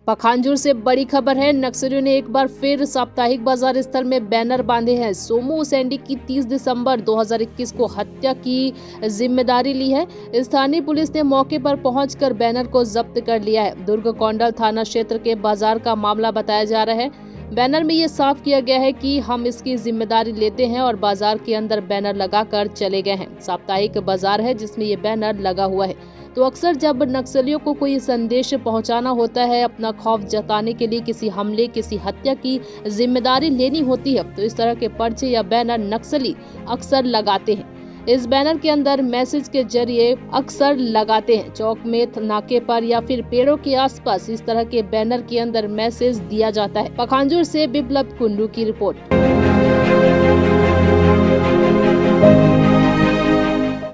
पखांजूर से बड़ी खबर है। नक्सलियों ने एक बार फिर साप्ताहिक बाजार स्थल में बैनर बांधे हैं। सोमू सैंडी की 30 दिसंबर 2021 को हत्या की जिम्मेदारी ली है। स्थानीय पुलिस ने मौके पर पहुंचकर बैनर को जब्त कर लिया है। दुर्ग कोंडाल थाना क्षेत्र के बाजार का मामला बताया जा रहा है। बैनर में ये साफ किया गया है कि हम इसकी जिम्मेदारी लेते हैं और बाजार के अंदर बैनर लगाकर चले गए हैं। साप्ताहिक बाजार है जिसमें ये बैनर लगा हुआ है। तो अक्सर जब नक्सलियों को कोई संदेश पहुंचाना होता है, अपना खौफ जताने के लिए, किसी हमले, किसी हत्या की जिम्मेदारी लेनी होती है, तो इस तरह के पर्चे या बैनर नक्सली अक्सर लगाते हैं। इस बैनर के अंदर मैसेज के जरिए अक्सर लगाते हैं। चौक में, नाके पर या फिर पेड़ों के आसपास इस तरह के बैनर के अंदर मैसेज दिया जाता है। पखांजूर से बिप्लब कुंडू की रिपोर्ट।